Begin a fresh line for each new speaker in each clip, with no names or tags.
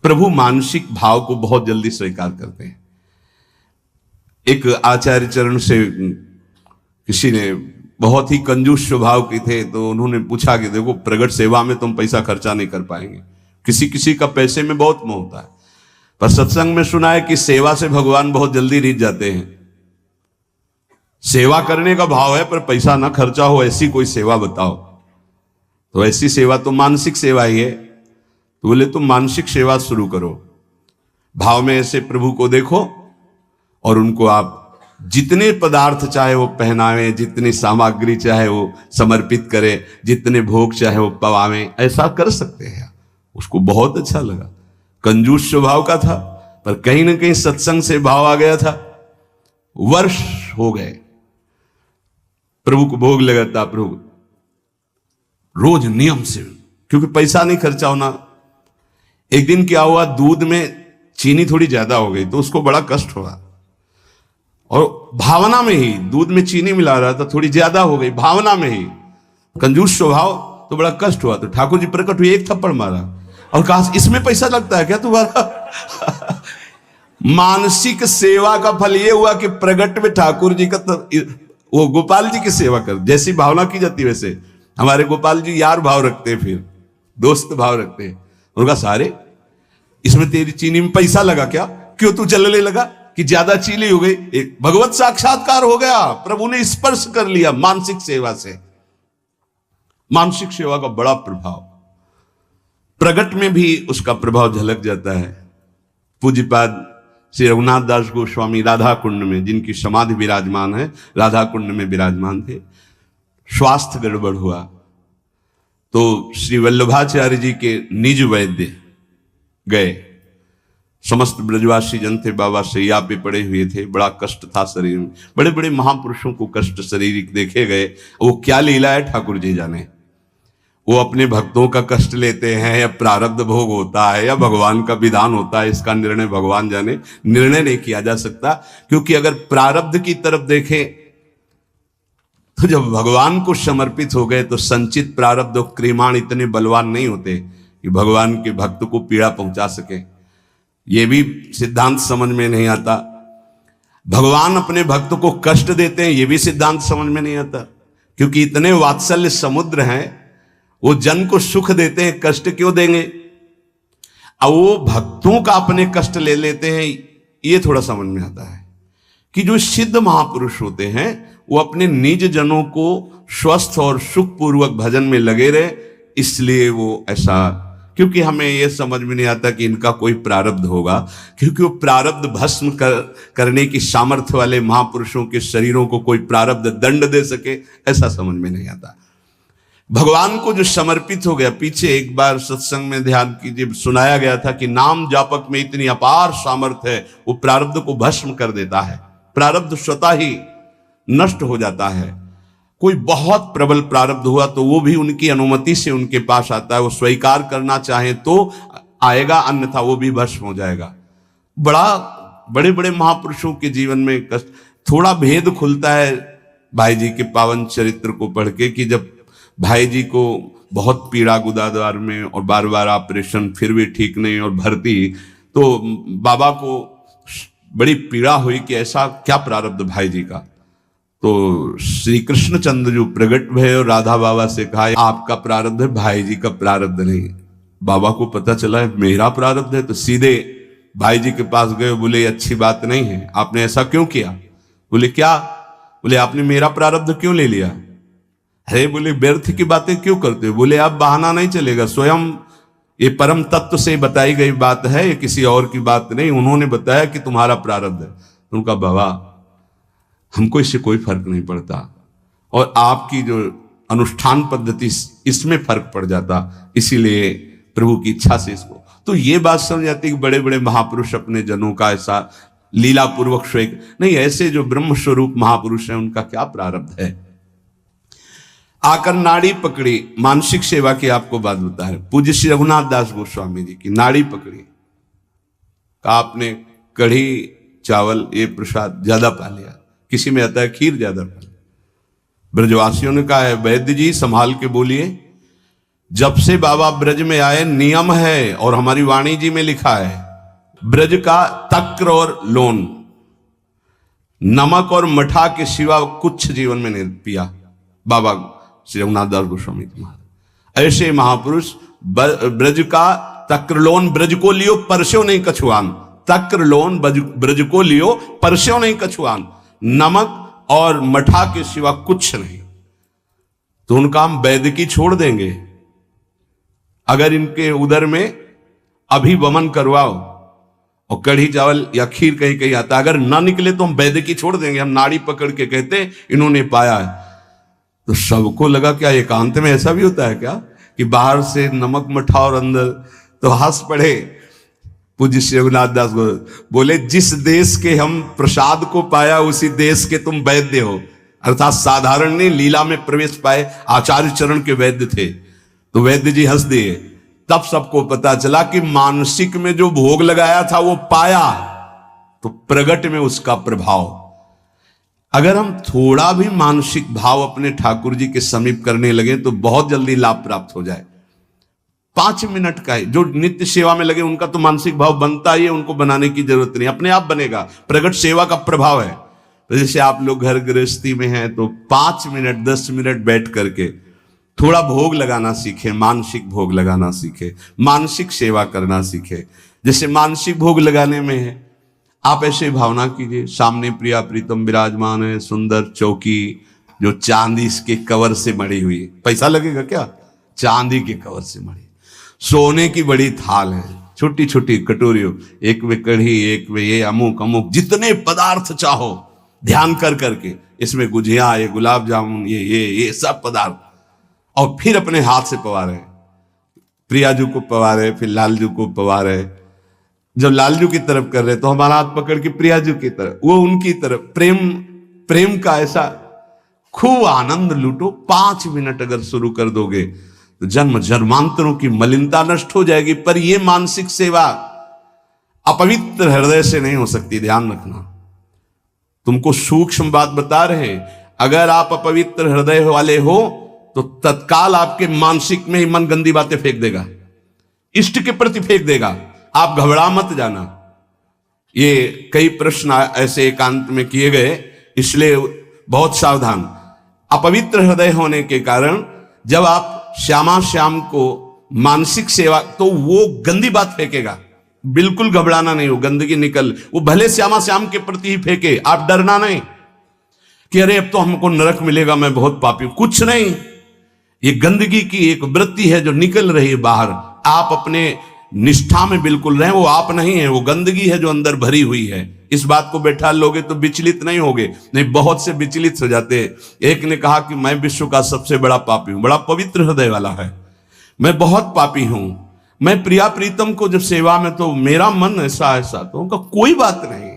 प्रभु मानसिक भाव को बहुत जल्दी स्वीकार करते हैं। एक आचार्य चरण से किसी ने, बहुत ही कंजूस स्वभाव के थे, तो उन्होंने पूछा कि देखो प्रगट सेवा में तुम पैसा खर्चा नहीं कर पाएंगे, किसी किसी का पैसे में बहुत मोह होता है, पर सत्संग में सुना है कि सेवा से भगवान बहुत जल्दी रीझ जाते हैं। सेवा करने का भाव है पर पैसा ना खर्चा हो, ऐसी कोई सेवा बताओ। तो ऐसी सेवा तो मानसिक सेवा ही है। तो बोले तुम मानसिक सेवा शुरू करो, भाव में ऐसे प्रभु को देखो और उनको आप जितने पदार्थ चाहे वो पहनावें, जितनी सामग्री चाहे वो समर्पित करें, जितने भोग चाहे वो पवावें, ऐसा कर सकते हैं। उसको बहुत अच्छा लगा। कंजूस स्वभाव का था पर कहीं ना कहीं सत्संग से भाव आ गया था। वर्ष हो गए, प्रभु को भोग लगाता, प्रभु रोज नियम से, क्योंकि पैसा नहीं खर्चा होना। एक दिन क्या हुआ, दूध में चीनी थोड़ी ज्यादा हो गई तो उसको बड़ा कष्ट हुआ, और भावना में ही दूध में चीनी मिला रहा था, थोड़ी ज्यादा हो गई भावना में ही, कंजूस स्वभाव, तो बड़ा कष्ट हुआ। तो ठाकुर जी प्रकट हुए, एक थप्पड़ मारा और कहा इसमें पैसा लगता है क्या तुम्हारा? मानसिक सेवा का फल ये हुआ कि प्रगट में ठाकुर जी का वो गोपाल जी की सेवा कर, जैसी भावना की जाती वैसे हमारे गोपाल जी यार भाव रखते, फिर दोस्त भाव रखते। उनका सारे इसमें तेरी चीनी में पैसा लगा क्या, क्यों तू चलने लगा कि ज्यादा चीनी हो गई? एक भगवत साक्षात्कार हो गया, प्रभु ने स्पर्श कर लिया मानसिक सेवा से। मानसिक सेवा का बड़ा प्रभाव, प्रगट में भी उसका प्रभाव झलक जाता है। पूज्यपाद श्री रघुनाथ दास गोस्वामी राधा कुंड में, जिनकी समाधि विराजमान है, राधा कुंड में विराजमान थे। स्वास्थ्य गड़बड़ हुआ तो श्री वल्लभाचार्य जी के निज वैद्य गए। समस्त ब्रजवासी जन थे, बाबा सैया पे पड़े हुए थे, बड़ा कष्ट था शरीर में। बड़े बड़े महापुरुषों को कष्ट शारीरिक देखे गए, वो क्या लीला है ठाकुर जी जाने। वो अपने भक्तों का कष्ट लेते हैं या प्रारब्ध भोग होता है या भगवान का विधान होता है, इसका निर्णय भगवान जाने। निर्णय नहीं किया जा सकता, क्योंकि अगर प्रारब्ध की तरफ देखें तो जब भगवान को समर्पित हो गए तो संचित प्रारब्ध और क्रियमाण इतने बलवान नहीं होते कि भगवान के भक्त को पीड़ा पहुंचा सके। ये भी सिद्धांत समझ में नहीं आता। भगवान अपने भक्त को कष्ट देते हैं, ये भी सिद्धांत समझ में नहीं आता, क्योंकि इतने वात्सल्य समुद्र हैं, वो जन को सुख देते हैं, कष्ट क्यों देंगे? अब वो भक्तों का अपने कष्ट ले लेते हैं, ये थोड़ा समझ में आता है कि जो सिद्ध महापुरुष होते हैं वो अपने निज जनों को स्वस्थ और सुखपूर्वक भजन में लगे रहे, इसलिए वो ऐसा। क्योंकि हमें यह समझ में नहीं आता कि इनका कोई प्रारब्ध होगा, क्योंकि वो प्रारब्ध भस्म करने की सामर्थ्य वाले महापुरुषों के शरीरों को कोई प्रारब्ध दंड दे सके, ऐसा समझ में नहीं आता। भगवान को जो समर्पित हो गया, पीछे एक बार सत्संग में ध्यान कीजिए, सुनाया गया था कि नाम जापक में इतनी अपार सामर्थ्य है, वो प्रारब्ध को भस्म कर देता है। प्रारब्ध स्वतः ही नष्ट हो जाता है। कोई बहुत प्रबल प्रारब्ध हुआ तो वो भी उनकी अनुमति से उनके पास आता है, वो स्वीकार करना चाहे तो आएगा, अन्यथा वो भी भस्म हो जाएगा। बड़े बड़े महापुरुषों के जीवन में कष्ट, थोड़ा भेद खुलता है भाई जी के पावन चरित्र को पढ़ के, कि जब भाई जी को बहुत पीड़ा गुदाद्वार में और बार बार ऑपरेशन, फिर भी ठीक नहीं और भर्ती, तो बाबा को बड़ी पीड़ा हुई कि ऐसा क्या प्रारब्ध भाई जी का। तो श्री कृष्णचंद्र जो प्रगट भय और राधा बाबा से कहा आपका प्रारब्ध है, भाई जी का प्रारब्ध नहीं। बाबा को पता चला है मेरा प्रारब्ध है, तो सीधे भाई जी के पास गए, बोले अच्छी बात नहीं है, आपने ऐसा क्यों किया? बोले क्या? बोले आपने मेरा प्रारब्ध क्यों ले लिया? अरे बोले व्यर्थ की बातें क्यों करते हो? बोले आप बहाना नहीं चलेगा, स्वयं ये परम तत्व से बताई गई बात है, ये किसी और की बात नहीं, उन्होंने बताया कि तुम्हारा प्रारब्ध है। उनका बाबा हमको इससे कोई फर्क नहीं पड़ता, और आपकी जो अनुष्ठान पद्धति इसमें फर्क पड़ जाता, इसीलिए प्रभु की इच्छा से इसको। तो ये बात समझ जाती कि बड़े बड़े महापुरुष अपने जनों का ऐसा लीला पूर्वक स्वेग नहीं, ऐसे जो ब्रह्म स्वरूप महापुरुष हैं उनका क्या प्रारब्ध है। आकर नाड़ी पकड़ी, मानसिक सेवा की आपको बात बता रहे। पूज्य श्री रघुनाथ दास गोस्वामी जी की नाड़ी पकड़ी, कहा आपने कढ़ी चावल ये प्रसाद ज्यादा पा लिया, किसी में आता है खीर ज्यादा पा लिया। ब्रजवासियों ने कहा है वैद्य जी संभाल के बोलिए, जब से बाबा ब्रज में आए नियम है और हमारी वाणी जी में लिखा है, ब्रज का तक्र और लोन, नमक और मठा के सिवा कुछ जीवन में नहीं पिया बाबा श्री रघुनाथ दास गोस्वामी महाराज। ऐसे महापुरुष ब्रज का तक्रलोन ब्रज को लियो परस्यो नहीं कछुआन, तक्रलोन ब्रज को लियो परस्यो नहीं कछुआन, नमक और मठा के सिवा कुछ नहीं। तो उनका हम वैद्य की छोड़ देंगे। अगर इनके उदर में अभिवमन करवाओ और कढ़ी चावल या खीर कहीं कहीं आता, अगर ना निकले तो हम वैद्य की छोड़ देंगे। हम नाड़ी पकड़ के कहते इन्होंने पाया है। तो सबको लगा क्या एकांत में ऐसा भी होता है क्या कि बाहर से नमक मठा और अंदर, तो हंस पड़े पूज्य श्री रघुनाथ दास बोले, जिस देश के हम प्रसाद को पाया उसी देश के तुम वैद्य हो। अर्थात साधारण ने लीला में प्रवेश पाए, आचार्य चरण के वैद्य थे। तो वैद्य जी हंस दिए। तब सबको पता चला कि मानसिक में जो भोग लगाया था वो पाया, तो प्रगट में उसका प्रभाव। अगर हम थोड़ा भी मानसिक भाव अपने ठाकुर जी के समीप करने लगे तो बहुत जल्दी लाभ प्राप्त हो जाए। 5 मिनट का है, जो नित्य सेवा में लगे उनका तो मानसिक भाव बनता ही है, उनको बनाने की जरूरत नहीं, अपने आप बनेगा। प्रगट सेवा का प्रभाव है। तो जैसे आप लोग घर गृहस्थी में हैं तो 5 मिनट 10 मिनट बैठ करके थोड़ा भोग लगाना सीखे, मानसिक भोग लगाना सीखे, मानसिक सेवा करना सीखे। जैसे मानसिक भोग लगाने में है, आप ऐसे भावना कीजिए सामने प्रिया प्रीतम विराजमान है, सुंदर चौकी जो चांदी के कवर से मड़ी हुई, पैसा लगेगा क्या, चांदी के कवर से मड़ी, सोने की बड़ी थाल है, छोटी छोटी कटोरियों, एक में कढ़ी, एक में ये अमुक अमुक, जितने पदार्थ चाहो ध्यान कर करके, इसमें गुजिया, ये गुलाब जामुन, ये सब पदार्थ, और फिर अपने हाथ से पवारे, प्रियाजू को पवारे, फिर लालजू को पवारे। जब लालजू की तरफ कर रहे तो हमारा हाथ पकड़ के प्रियाजू की तरफ, वो उनकी तरफ, प्रेम का ऐसा खूब आनंद लूटो। 5 मिनट अगर शुरू कर दोगे तो जन्म जन्मांतरों की मलिनता नष्ट हो जाएगी। पर यह मानसिक सेवा अपवित्र हृदय से नहीं हो सकती, ध्यान रखना। तुमको सूक्ष्म बात बता रहे, अगर आप अपवित्र हृदय वाले हो तो तत्काल आपके मानसिक में ही मन गंदी बातें फेंक देगा, इष्ट के प्रति फेंक देगा। आप घबरा मत जाना। ये कई प्रश्न ऐसे एकांत में किए गए, इसलिए बहुत सावधान। अपवित्र हृदय होने के कारण जब आप श्यामा श्याम को मानसिक सेवा, तो वो गंदी बात फेंकेगा, बिल्कुल घबराना नहीं, हो गंदगी निकल, वो भले श्यामा श्याम के प्रति ही फेंके, आप डरना नहीं कि अरे अब तो हमको नरक मिलेगा, मैं बहुत पापी हूं, कुछ नहीं। ये गंदगी की एक वृत्ति है जो निकल रही है बाहर। आप अपने निष्ठा में बिल्कुल रहें, वो आप नहीं है, वो गंदगी है जो अंदर भरी हुई है। इस बात को बैठा लोगे तो विचलित नहीं होगे, नहीं बहुत से विचलित हो जाते हैं। एक ने कहा कि मैं विश्व का सबसे बड़ा पापी हूं, बड़ा पवित्र हृदय वाला है, मैं बहुत पापी हूं, मैं प्रिया प्रीतम को जब सेवा में तो मेरा मन ऐसा ऐसा, तो उनका कोई बात नहीं।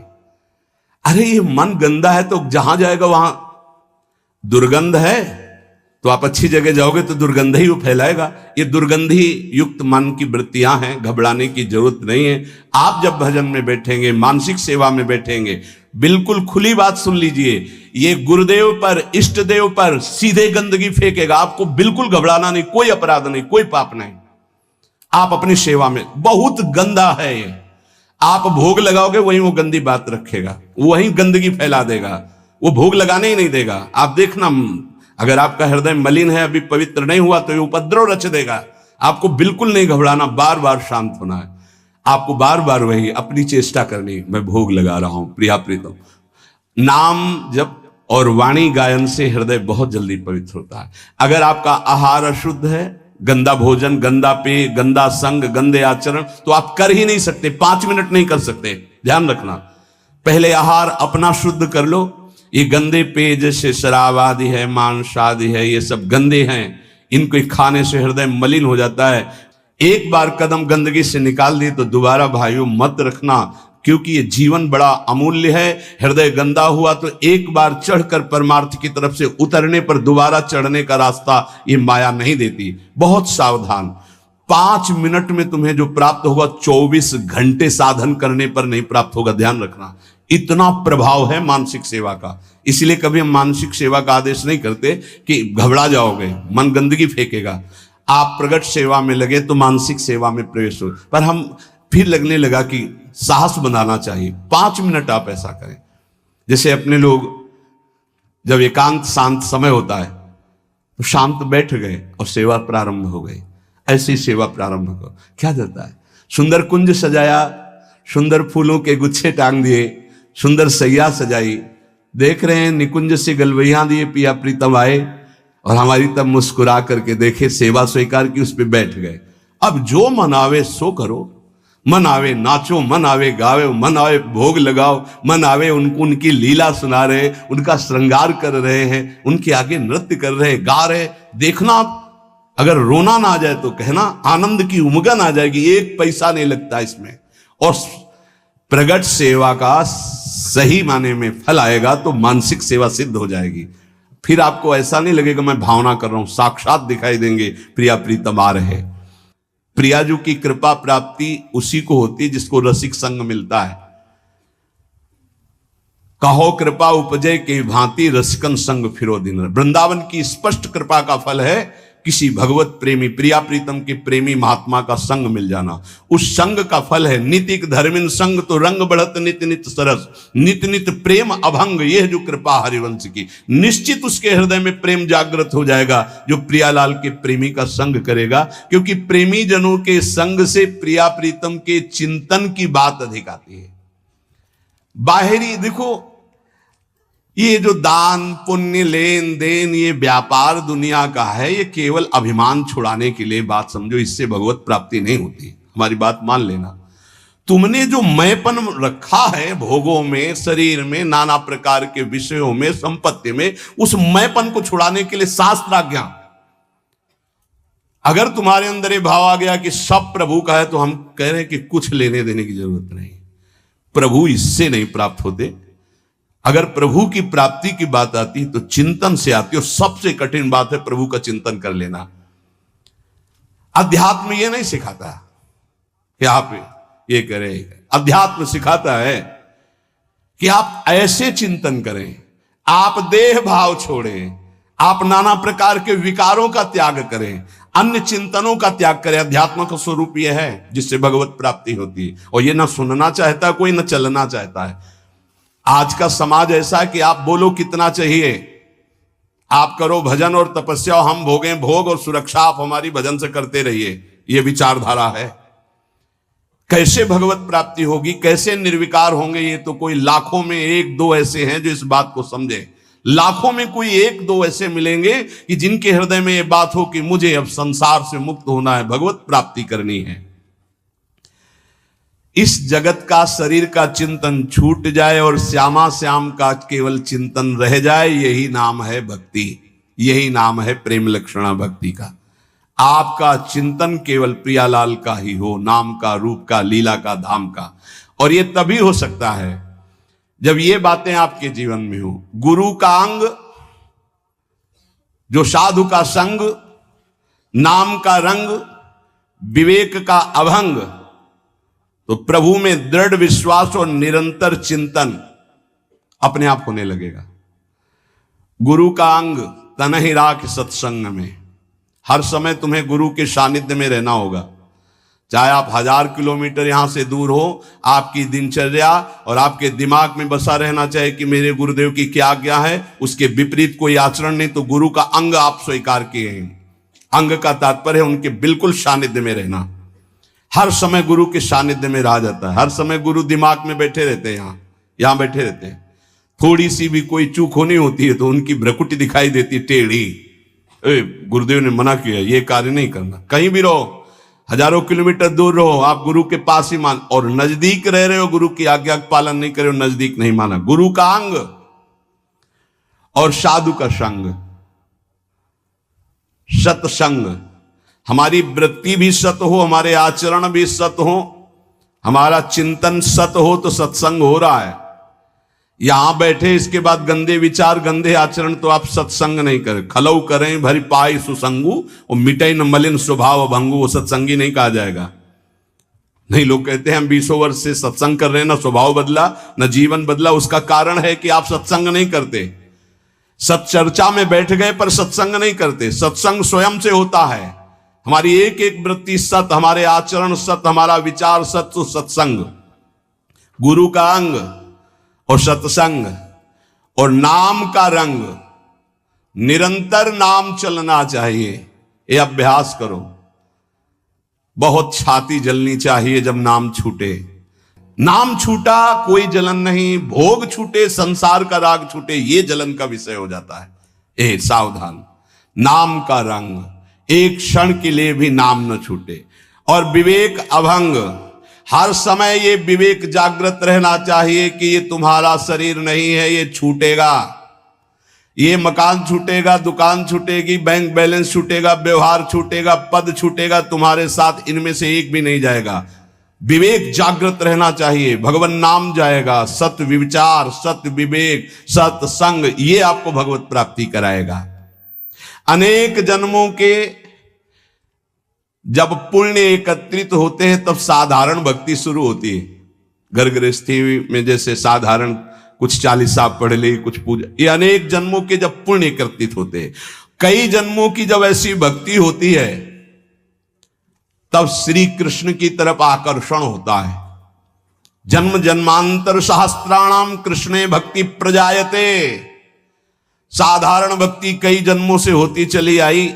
अरे ये मन गंदा है तो जहां जाएगा वहां दुर्गंध है, तो आप अच्छी जगह जाओगे तो दुर्गंध ही वो फैलाएगा। ये दुर्गंधी युक्त मन की वृत्तियां हैं, घबराने की जरूरत नहीं है। आप जब भजन में बैठेंगे, मानसिक सेवा में बैठेंगे, बिल्कुल खुली बात सुन लीजिए, ये गुरुदेव पर, इष्ट देव पर सीधे गंदगी फेंकेगा। आपको बिल्कुल घबराना नहीं, कोई अपराध नहीं, कोई पाप नहीं। आप अपनी सेवा में, बहुत गंदा है ये, आप भोग लगाओगे वहीं वो गंदी बात रखेगा, वहीं गंदगी फैला देगा, वो भोग लगाने ही नहीं देगा। आप देखना, अगर आपका हृदय मलिन है, अभी पवित्र नहीं हुआ, तो ये उपद्रव रच देगा। आपको बिल्कुल नहीं घबराना, बार बार शांत होना है। आपको बार बार वही अपनी चेष्टा करनी, मैं भोग लगा रहा हूं प्रिया प्रीतम। नाम जप और वाणी गायन से हृदय बहुत जल्दी पवित्र होता है। अगर आपका आहार अशुद्ध है, गंदा भोजन, गंदा पेय, गंदा संग, गंदे आचरण, तो आप कर ही नहीं सकते, 5 मिनट नहीं कर सकते। ध्यान रखना, पहले आहार अपना शुद्ध कर लो। ये गंदे पेय जैसे शराब आदि है, मांस आदि है, ये सब गंदे हैं, इनको खाने से हृदय मलिन हो जाता है। एक बार कदम गंदगी से निकाल दी तो दोबारा भाइयों मत रखना, क्योंकि ये जीवन बड़ा अमूल्य है। हृदय गंदा हुआ तो एक बार चढ़कर परमार्थ की तरफ से उतरने पर दोबारा चढ़ने का रास्ता ये माया नहीं देती। बहुत सावधान। 5 मिनट में तुम्हें जो प्राप्त होगा 24 घंटे साधन करने पर नहीं प्राप्त होगा, ध्यान रखना। इतना प्रभाव है मानसिक सेवा का। इसलिए कभी हम मानसिक सेवा का आदेश नहीं करते कि घबरा जाओगे, मन गंदगी फेंकेगा। आप प्रगट सेवा में लगे तो मानसिक सेवा में प्रवेश हो। पर हम फिर लगने लगा कि साहस बनाना चाहिए, 5 मिनट आप ऐसा करें। जैसे अपने लोग जब एकांत शांत समय होता है तो शांत बैठ गए और सेवा प्रारंभ हो गई। ऐसी सेवा प्रारंभ हो, क्या जाता है, सुंदर कुंज सजाया, सुंदर फूलों के गुच्छे टांग दिए, सुंदर सैया सजाई, देख रहे हैं निकुंज से गलवैया दिए, पिया प्रीतम आए और हमारी तब मुस्कुरा करके देखे, सेवा स्वीकार की, उस पर बैठ गए। अब जो मन आवे सो करो, मन आवे नाचो, मन आवे गावे, मन आवे भोग लगाओ, मन आवे उनकी लीला सुना रहे, उनका श्रृंगार कर रहे हैं, उनके आगे नृत्य कर रहे, गा रहे, देखना। अगर रोना ना आ जाए तो कहना, आनंद की उमगन आ जाएगी, 1 पैसा नहीं लगता इसमें। और प्रगट सेवा का सही माने में फल आएगा तो मानसिक सेवा सिद्ध हो जाएगी। फिर आपको ऐसा नहीं लगेगा मैं भावना कर रहा हूं, साक्षात दिखाई देंगे प्रिया प्रीतम आ रहे। प्रियाजू की कृपा प्राप्ति उसी को होती है जिसको रसिक संग मिलता है। कहो कृपा उपजय के भांति रसिकन संग फिरो दिन। वृंदावन की स्पष्ट कृपा का फल है किसी भगवत प्रेमी प्रिया प्रीतम के प्रेमी महात्मा का संग मिल जाना। उस संग का फल है नितिक धर्मिन संग तो रंग बढ़त नित नित सरस, नित नित प्रेम अभंग। यह जो कृपा हरिवंश की, निश्चित उसके हृदय में प्रेम जागृत हो जाएगा जो प्रियालाल के प्रेमी का संग करेगा। क्योंकि प्रेमी जनों के संग से प्रिया प्रीतम के चिंतन की बात अधिक आती है। बाहरी देखो, ये जो दान पुण्य लेन देन ये व्यापार दुनिया का है, ये केवल अभिमान छुड़ाने के लिए बात समझो, इससे भगवत प्राप्ति नहीं होती। हमारी बात मान लेना। तुमने जो मैंपन रखा है भोगों में, शरीर में, नाना प्रकार के विषयों में, संपत्ति में, उस मैंपन को छुड़ाने के लिए शास्त्राज्ञा। अगर तुम्हारे अंदर ये भाव आ गया कि सब प्रभु का है, तो हम कह रहे हैं कि कुछ लेने देने की जरूरत नहीं। प्रभु इससे नहीं प्राप्त होते। अगर प्रभु की प्राप्ति की बात आती है तो चिंतन से आती है, और सबसे कठिन बात है प्रभु का चिंतन कर लेना। अध्यात्म ये नहीं सिखाता कि आप ये करें, अध्यात्म सिखाता है कि आप ऐसे चिंतन करें, आप देह भाव छोड़ें, आप नाना प्रकार के विकारों का त्याग करें, अन्य चिंतनों का त्याग करें। अध्यात्म का स्वरूप यह है जिससे भगवत प्राप्ति होती है। और ये ना सुनना चाहता कोई, ना चलना चाहता है। आज का समाज ऐसा है कि आप बोलो कितना चाहिए, आप करो भजन और तपस्या, हम भोगें भोग और सुरक्षा आप हमारी भजन से करते रहिए। यह विचारधारा है। कैसे भगवत प्राप्ति होगी, कैसे निर्विकार होंगे, ये तो कोई लाखों में 1-2 ऐसे हैं जो इस बात को समझे। लाखों में कोई 1-2 ऐसे मिलेंगे कि जिनके हृदय में यह बात हो कि मुझे अब संसार से मुक्त होना है, भगवत प्राप्ति करनी है। इस जगत का शरीर का चिंतन छूट जाए और श्यामा श्याम का केवल चिंतन रह जाए, यही नाम है भक्ति, यही नाम है प्रेम लक्षणा भक्ति का। आपका चिंतन केवल प्रियालाल का ही हो, नाम का, रूप का, लीला का, धाम का। और ये तभी हो सकता है जब ये बातें आपके जीवन में हो। गुरु का अंग, जो साधु का संग, नाम का रंग, विवेक का अभंग, तो प्रभु में दृढ़ विश्वास और निरंतर चिंतन अपने आप होने लगेगा। गुरु का अंग तन ही राख सत्संग में, हर समय तुम्हें गुरु के सानिध्य में रहना होगा। चाहे आप 1000 किलोमीटर यहां से दूर हो, आपकी दिनचर्या और आपके दिमाग में बसा रहना चाहिए कि मेरे गुरुदेव की क्या आज्ञा है, उसके विपरीत कोई आचरण नहीं, तो गुरु का अंग आप स्वीकार किए हैं। अंग का तात्पर्य है उनके बिल्कुल सानिध्य में रहना। हर समय गुरु के सानिध्य में रहा जाता है। हर समय गुरु दिमाग में बैठे रहते हैं, यहां बैठे रहते हैं। थोड़ी सी भी कोई चूक होनी होती है तो उनकी भ्रकुटी दिखाई देती टेढ़ी। गुरुदेव ने मना किया, ये कार्य नहीं करना। कहीं भी रहो, 1000 किलोमीटर दूर रहो, आप गुरु के पास ही मान, और नजदीक रह रहे हो, गुरु की आज्ञा का पालन नहीं कर रहे हो, नजदीक नहीं माना। गुरु का अंग और साधु का संग, सत्संग। हमारी वृत्ति भी सत हो, हमारे आचरण भी सत हो, हमारा चिंतन सत हो, तो सत्संग हो रहा है। यहां बैठे इसके बाद गंदे विचार, गंदे आचरण, तो आप सत्संग नहीं करें। खलऊ करें भरी पाई सुसंगु, और मिटे न मलिन स्वभाव भंगु, वो सत्संगी नहीं कहा जाएगा। नहीं, लोग कहते हैं हम 20 वर्ष से सत्संग कर रहे हैं, ना स्वभाव बदला, ना जीवन बदला। उसका कारण है कि आप सत्संग नहीं करते। सत्चर्चा में बैठ गए पर सत्संग नहीं करते। सत्संग स्वयं से होता है। हमारी एक एक वृत्ति सत, हमारे आचरण सत, हमारा विचार सत, तो सत्संग गुरु का अंग और सत्संग और नाम का रंग, निरंतर नाम चलना चाहिए। ये अभ्यास करो। बहुत छाती जलनी चाहिए जब नाम छूटे। नाम छूटा कोई जलन नहीं, भोग छूटे संसार का राग छूटे ये जलन का विषय हो जाता है। ए सावधान, नाम का रंग एक क्षण के लिए भी नाम न छूटे। और विवेक अभंग, हर समय ये विवेक जागृत रहना चाहिए कि ये तुम्हारा शरीर नहीं है, ये छूटेगा। ये मकान छूटेगा, दुकान छूटेगी, बैंक बैलेंस छूटेगा, व्यवहार छूटेगा, पद छूटेगा, तुम्हारे साथ इनमें से एक भी नहीं जाएगा। विवेक जागृत रहना चाहिए, भगवान नाम जाएगा, सत्य विचार, सत्य विवेक, सत्संग, ये आपको भगवत प्राप्ति कराएगा। अनेक जन्मों के जब पुण्य एकत्रित होते हैं तब साधारण भक्ति शुरू होती है। घर गृहस्थी में जैसे साधारण कुछ चालीसा पढ़ ली, कुछ पूजा, ये अनेक जन्मों के जब पुण्य एकत्रित होते हैं, कई जन्मों की जब ऐसी भक्ति होती है तब श्री कृष्ण की तरफ आकर्षण होता है। जन्म जन्मांतर सहस्त्राणाम कृष्णे भक्ति प्रजायते। साधारण भक्ति कई जन्मों से होती चली आई,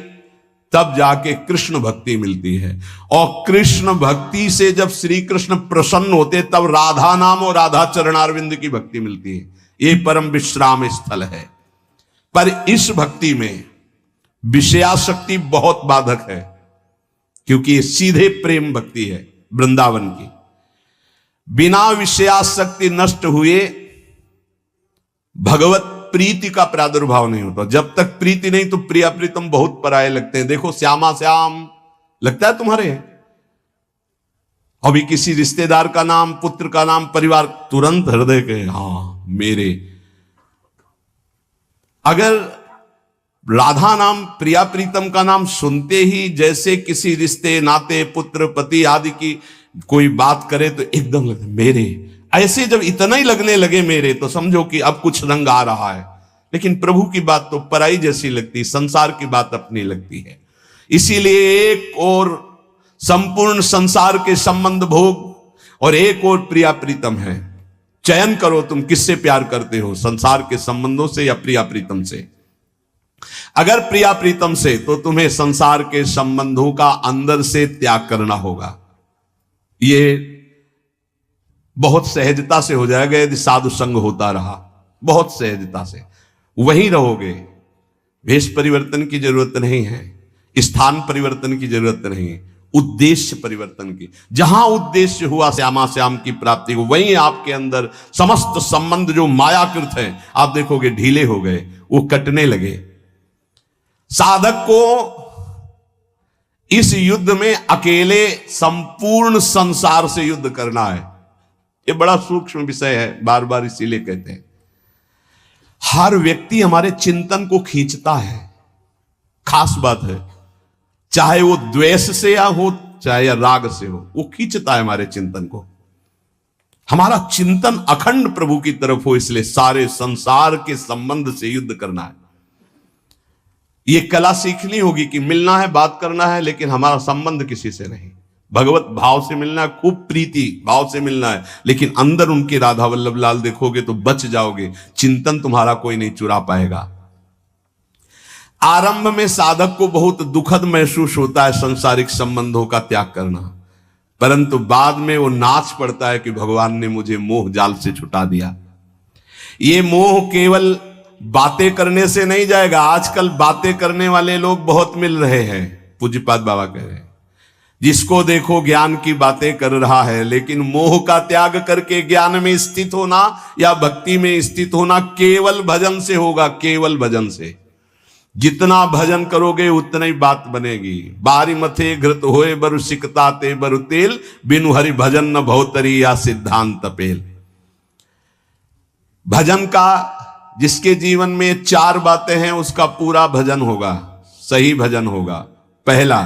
तब जाके कृष्ण भक्ति मिलती है। और कृष्ण भक्ति से जब श्री कृष्ण प्रसन्न होते तब राधा नाम और राधा चरणारविंद की भक्ति मिलती है। ये परम विश्राम स्थल है। पर इस भक्ति में विषयाशक्ति बहुत बाधक है, क्योंकि ये सीधे प्रेम भक्ति है वृंदावन की। बिना विषयाशक्ति नष्ट हुए भगवत प्रीति का प्रादुर्भाव नहीं होता। जब तक प्रीति नहीं तो प्रिया प्रीतम बहुत पराये लगते हैं। देखो श्यामा श्याम लगता है तुम्हारे, अभी किसी रिश्तेदार का नाम, पुत्र का नाम, परिवार, तुरंत हृदय के हाँ मेरे। अगर राधा नाम, प्रिया प्रीतम का नाम सुनते ही जैसे किसी रिश्ते नाते, पुत्र पति आदि की कोई बात करे तो एकदम लगता मेरे, ऐसे जब इतना ही लगने लगे मेरे, तो समझो कि अब कुछ रंग आ रहा है। लेकिन प्रभु की बात तो पराई जैसी लगती, संसार की बात अपनी लगती है। इसीलिए एक और संपूर्ण संसार के संबंध भोग और एक और प्रिया प्रीतम है। चयन करो तुम किससे प्यार करते हो, संसार के संबंधों से या प्रिया प्रीतम से। अगर प्रिया प्रीतम से तो तुम्हें संसार के संबंधों का अंदर से त्याग करना होगा। ये बहुत सहजता से हो जाएगा यदि साधु संग होता रहा, बहुत सहजता से वहीं रहोगे। वेश परिवर्तन की जरूरत नहीं है, स्थान परिवर्तन की जरूरत नहीं है, उद्देश्य परिवर्तन की। जहां उद्देश्य हुआ श्यामा श्याम की प्राप्ति को, वहीं आपके अंदर समस्त संबंध जो मायाकृत है आप देखोगे ढीले हो गए, वो कटने लगे। साधक को इस युद्ध में अकेले संपूर्ण संसार से युद्ध करना है। ये बड़ा सूक्ष्म विषय है, बार बार इसीलिए कहते हैं। हर व्यक्ति हमारे चिंतन को खींचता है, खास बात है। चाहे वो द्वेष से या हो, चाहे या राग से हो, वो खींचता है हमारे चिंतन को। हमारा चिंतन अखंड प्रभु की तरफ हो, इसलिए सारे संसार के संबंध से युद्ध करना है। ये कला सीखनी होगी कि मिलना है, बात करना है, लेकिन हमारा संबंध किसी से नहीं। भगवत भाव से मिलना है, खूब प्रीति भाव से मिलना है, लेकिन अंदर उनके राधा वल्लभ लाल देखोगे तो बच जाओगे। चिंतन तुम्हारा कोई नहीं चुरा पाएगा। आरंभ में साधक को बहुत दुखद महसूस होता है सांसारिक संबंधों का त्याग करना, परंतु बाद में वो नाच पड़ता है कि भगवान ने मुझे मोह जाल से छुटा दिया। ये मोह केवल बातें करने से नहीं जाएगा। आजकल बातें करने वाले लोग बहुत मिल रहे हैं। पूज्यपाद बाबा कह रहे हैं जिसको देखो ज्ञान की बातें कर रहा है, लेकिन मोह का त्याग करके ज्ञान में स्थित होना या भक्ति में स्थित होना केवल भजन से होगा, केवल भजन से। जितना भजन करोगे उतना ही बात बनेगी। बारी मथे घृत होए बरु सिकता ते बरु तेल, बिनु हरि भजन न भवतरी या सिद्धांत पेल। भजन का जिसके जीवन में 4 बातें हैं उसका पूरा भजन होगा, सही भजन होगा। पहला,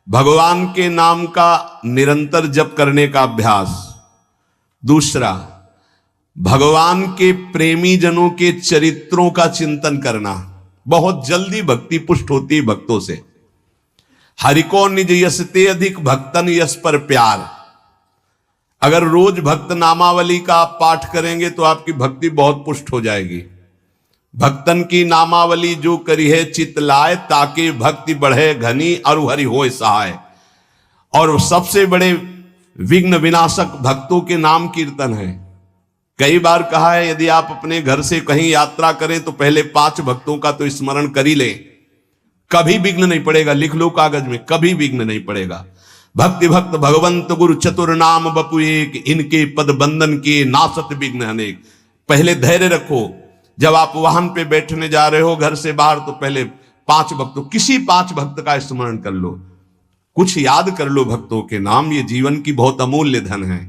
भगवान के नाम का निरंतर जप करने का अभ्यास। दूसरा, भगवान के प्रेमी जनों के चरित्रों का चिंतन करना। बहुत जल्दी भक्ति पुष्ट होती है भक्तों से। हरि को निज यश ते अधिक भक्तन यश पर प्यार। अगर रोज भक्त नामावली का आप पाठ करेंगे तो आपकी भक्ति बहुत पुष्ट हो जाएगी। भक्तन की नामावली जो करी है चित लाए, ताकि भक्ति बढ़े घनी और हरि होए सहाय। और सबसे बड़े विघ्न विनाशक भक्तों के नाम कीर्तन है। कई बार कहा है यदि आप अपने घर से कहीं यात्रा करें तो पहले 5 भक्तों का तो स्मरण कर ही लें, कभी विघ्न नहीं पड़ेगा। लिख लो कागज में, कभी विघ्न नहीं पड़ेगा। भक्ति भक्त भगवंत गुरु चतुर नाम बपु एक, इनके पद बंधन के नासत विघ्न अनेक। पहले धैर्य रखो। जब आप वाहन पे बैठने जा रहे हो घर से बाहर, तो पहले 5 भक्तों, किसी 5 भक्त का स्मरण कर लो, कुछ याद कर लो भक्तों के नाम। ये जीवन की बहुत अमूल्य धन है।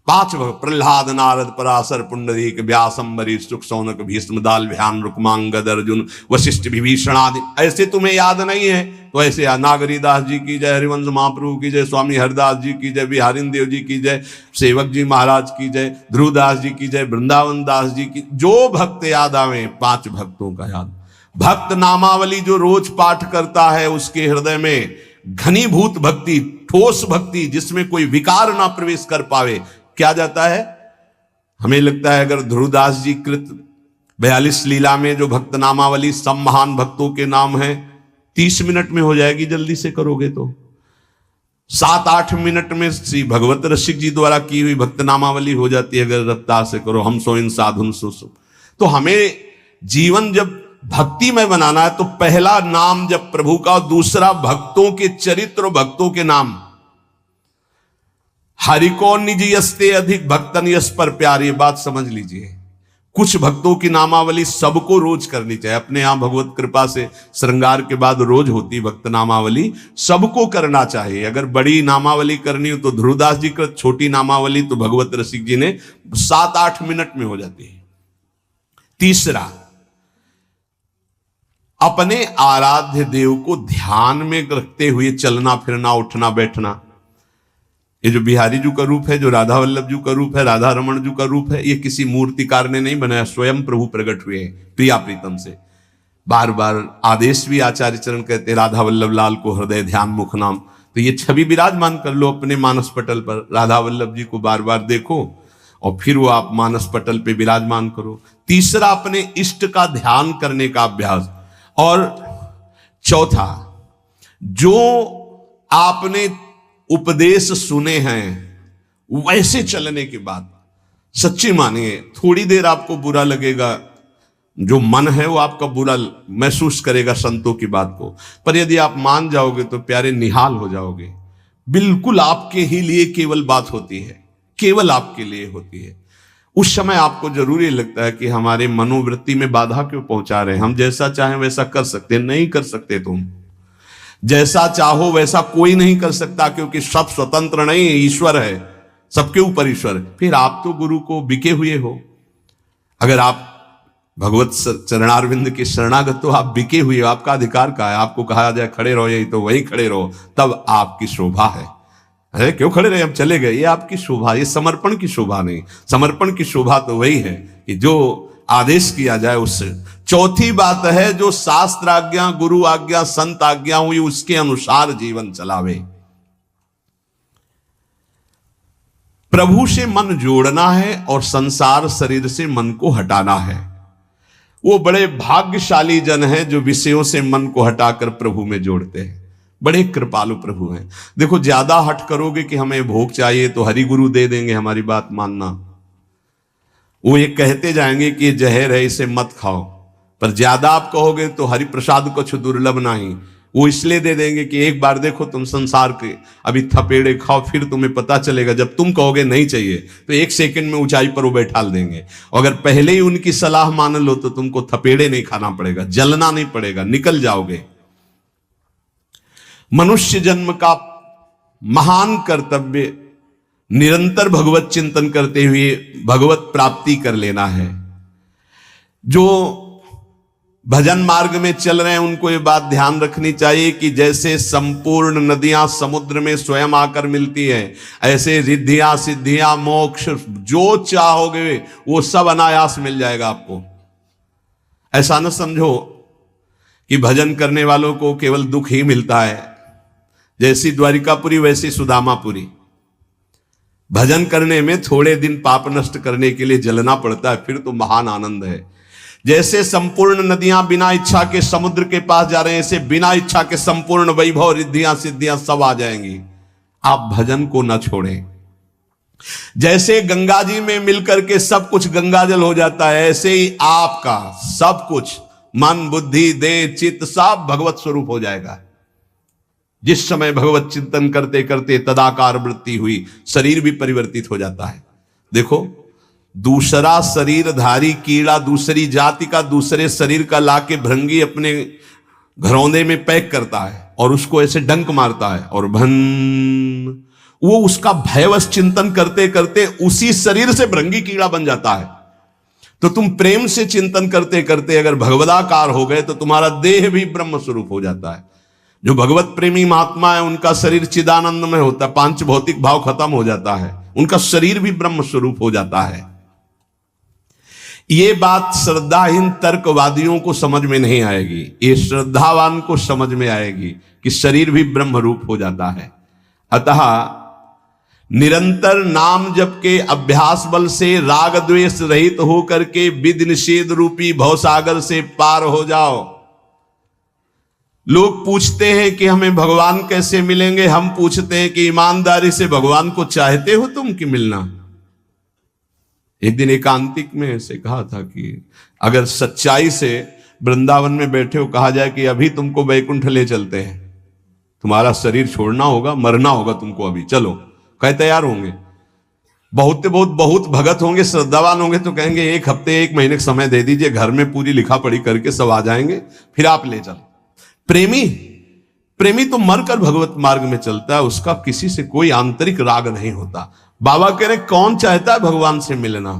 5 भक्त, प्रहलाद नारद पराशर पुंडरीक व्यास अम्बरीश सुख सौनक भीष्म दाल ध्यान रुक्मांगद अर्जुन वशिष्ठ विभीषण आदि। ऐसे तुम्हें याद नहीं है तो ऐसे नागरी दास जी की जय, हरिवंश महाप्रभु की जय, स्वामी हरदास जी की जय, बिहारिन देव जी की जय, सेवक जी महाराज की जय, ध्रुवदास जी की जय, वृंदावन दास जी की। जो भक्त याद आवे 5 भक्तों का याद। भक्त नामावली जो रोज पाठ करता है उसके हृदय में घनीभूत भक्ति, ठोस भक्ति, जिसमें कोई विकार ना प्रवेश कर पावे, क्या जाता है। हमें लगता है अगर ध्रुवदास जी कृत 42 लीला में जो भक्त नामावली सब महान भक्तों के नाम है 30 मिनट में हो जाएगी, जल्दी से करोगे तो 7-8 मिनट में श्री भगवत रसिक जी द्वारा की हुई भक्त नामावली हो जाती है अगर रफ्तार से करो। हम सो इन साधुन सो। तो हमें जीवन जब भक्ति में बनाना है तो पहला नाम जब प्रभु का, दूसरा भक्तों के चरित्र, भक्तों के नाम। हरि को निज यस्ते अधिक भक्तन यश पर प्यार, ये बात समझ लीजिए। कुछ भक्तों की नामावली सबको रोज करनी चाहिए। अपने यहां भगवत कृपा से श्रृंगार के बाद रोज होती भक्त नामावली, सबको करना चाहिए। अगर बड़ी नामावली करनी हो तो ध्रुवदास जी का, छोटी नामावली तो भगवत रसिक जी ने 7-8 मिनट में हो जाती है। तीसरा, अपने आराध्य देव को ध्यान में रखते हुए चलना फिरना, उठना बैठना। ये जो बिहारी जी का रूप है, जो राधा वल्लभ जी का रूप है, राधा रमन जी का रूप है, ये किसी मूर्तिकार ने नहीं बनाया, स्वयं प्रभु प्रकट हुए हैं प्रिया प्रीतम से। बार बार आदेश भी आचार्य चरण कहते राधा वल्लभ लाल को हृदय ध्यान मुख नाम। तो ये छवि विराजमान कर लो अपने मानस पटल पर। राधा वल्लभ जी को बार बार देखो और फिर वो आप मानस पटल पे विराजमान करो। तीसरा, अपने इष्ट का ध्यान करने का अभ्यास। और चौथा, जो आपने उपदेश सुने हैं वैसे चलने के बाद, सच्ची मानिए थोड़ी देर आपको बुरा लगेगा, जो मन है वो आपका बुरा महसूस करेगा संतों की बात को, पर यदि आप मान जाओगे तो प्यारे निहाल हो जाओगे। बिल्कुल आपके ही लिए केवल बात होती है, केवल आपके लिए होती है। उस समय आपको जरूरी लगता है कि हमारे मनोवृत्ति में बाधा क्यों पहुंचा रहे हैं, हम जैसा चाहें वैसा कर सकते हैं। नहीं कर सकते। तुम जैसा चाहो वैसा कोई नहीं कर सकता, क्योंकि सब स्वतंत्र नहीं है, ईश्वर है, सबके ऊपर ईश्वर। फिर आप तो गुरु को बिके हुए हो। अगर आप भगवत चरणारविंद के शरणागत हो, आप बिके हुए हो, आपका अधिकार का है। आपको कहा जाए खड़े रहो, यही तो वही खड़े रहो, तब आपकी शोभा है। अरे क्यों खड़े रहे, हम चले गए, ये आपकी शोभा, ये समर्पण की शोभा नहीं। समर्पण की शोभा तो वही है कि जो आदेश किया जाए उससे। चौथी बात है, जो शास्त्र आज्ञा, गुरु आज्ञा, संत आज्ञा हुई उसके अनुसार जीवन चलावे। प्रभु से मन जोड़ना है और संसार शरीर से मन को हटाना है। वो बड़े भाग्यशाली जन हैं जो विषयों से मन को हटाकर प्रभु में जोड़ते हैं। बड़े कृपालु प्रभु हैं। देखो, ज्यादा हट करोगे कि हमें भोग चाहिए तो हरि गुरु दे देंगे, हमारी बात मानना। वो ये कहते जाएंगे कि ये जहर है, इसे मत खाओ, पर ज्यादा आप कहोगे तो हरि प्रसाद कुछ दुर्लभ नहीं, वो इसलिए दे देंगे कि एक बार देखो तुम संसार के अभी थपेड़े खाओ, फिर तुम्हें पता चलेगा। जब तुम कहोगे नहीं चाहिए तो 1 सेकंड में ऊंचाई पर वो बैठाल देंगे। अगर पहले ही उनकी सलाह मान लो तो तुमको थपेड़े नहीं खाना पड़ेगा, जलना नहीं पड़ेगा, निकल जाओगे। मनुष्य जन्म का महान कर्तव्य निरंतर भगवत चिंतन करते हुए भगवत प्राप्ति कर लेना है। जो भजन मार्ग में चल रहे हैं उनको ये बात ध्यान रखनी चाहिए कि जैसे संपूर्ण नदियां समुद्र में स्वयं आकर मिलती हैं, ऐसे रिद्धियां सिद्धियां मोक्ष जो चाहोगे वो सब अनायास मिल जाएगा आपको। ऐसा न समझो कि भजन करने वालों को केवल दुख ही मिलता है। जैसी द्वारिकापुरी वैसी सुदामापुरी। भजन करने में थोड़े दिन पाप नष्ट करने के लिए जलना पड़ता है, फिर तो महान आनंद है। जैसे संपूर्ण नदियां बिना इच्छा के समुद्र के पास जा रहे हैं, ऐसे बिना इच्छा के संपूर्ण वैभव रिद्धियां सिद्धियां सब आ जाएंगी। आप भजन को न छोड़ें। जैसे गंगा जी में मिलकर के सब कुछ गंगाजल हो जाता है, ऐसे ही आपका सब कुछ मन बुद्धि देह चित्त सब भगवत स्वरूप हो जाएगा। जिस समय भगवत चिंतन करते करते तदाकार वृत्ति हुई, शरीर भी परिवर्तित हो जाता है। देखो, दूसरा शरीरधारी कीड़ा दूसरी जाति का दूसरे शरीर का लाके भृंगी अपने घरौंदे में पैक करता है और उसको ऐसे डंक मारता है और भन, वो उसका भयवश चिंतन करते करते उसी शरीर से भृंगी कीड़ा बन जाता है। तो तुम प्रेम से चिंतन करते करते अगर भगवदाकार हो गए तो तुम्हारा देह भी ब्रह्म स्वरूप हो जाता है। जो भगवत प्रेमी महात्मा है उनका शरीर चिदानंद में होता है, पांच भौतिक भाव खत्म हो जाता है, उनका शरीर भी ब्रह्म स्वरूप हो जाता है। ये बात श्रद्धाहीन तर्कवादियों को समझ में नहीं आएगी, ये श्रद्धावान को समझ में आएगी कि शरीर भी ब्रह्म रूप हो जाता है। अतः निरंतर नाम जप के अभ्यास बल से राग द्वेष रहित होकर के विधि निषेध रूपी भवसागर से पार हो जाओ। लोग पूछते हैं कि हमें भगवान कैसे मिलेंगे, हम पूछते हैं कि ईमानदारी से भगवान को चाहते हो तुम कि मिलना। एक दिन एकांतिक में ऐसे कहा था कि अगर सच्चाई से वृंदावन में बैठे हो, कहा जाए कि अभी तुमको वैकुंठ ले चलते हैं, तुम्हारा शरीर छोड़ना होगा, मरना होगा तुमको, अभी चलो, कहे तैयार होंगे। बहुत भगत होंगे, श्रद्धावान होंगे तो कहेंगे एक हफ्ते एक महीने का समय दे दीजिए, घर में पूरी लिखा पढ़ी करके सब आ जाएंगे, फिर आप ले चलो। प्रेमी तो मरकर भगवत मार्ग में चलता है, उसका किसी से कोई आंतरिक राग नहीं होता। बाबा कह रहे कौन चाहता है भगवान से मिलना,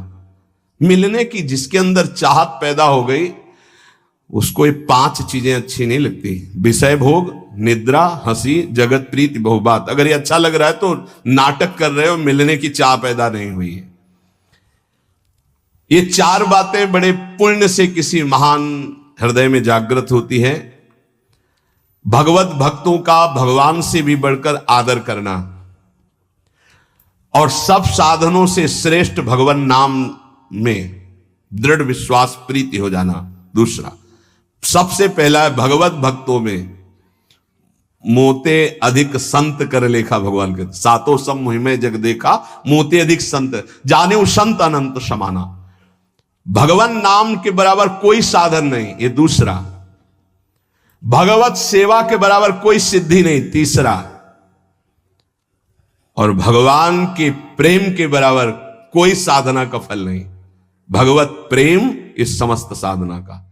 मिलने की जिसके अंदर चाहत पैदा हो गई उसको ये पांच चीजें अच्छी नहीं लगती, विषय भोग, निद्रा, हंसी, जगत प्रीति, बहुबात। अगर ये अच्छा लग रहा है तो नाटक कर रहे हो, मिलने की चाह पैदा नहीं हुई है। ये चार बातें बड़े पुण्य से किसी महान हृदय में जागृत होती है। भगवत भक्तों का भगवान से भी बढ़कर आदर करना और सब साधनों से श्रेष्ठ भगवान नाम में दृढ़ विश्वास प्रीति हो जाना। दूसरा, सबसे पहला है भगवत भक्तों में मोते अधिक संत कर लेखा। भगवान के सातों सब मुहिमे जग देखा, मोते अधिक संत जाने संत अनंत समाना। भगवान नाम के बराबर कोई साधन नहीं, ये दूसरा। भगवत सेवा के बराबर कोई सिद्धि नहीं, तीसरा। और भगवान के प्रेम के बराबर कोई साधना का फल नहीं। भगवत प्रेम इस समस्त साधना का।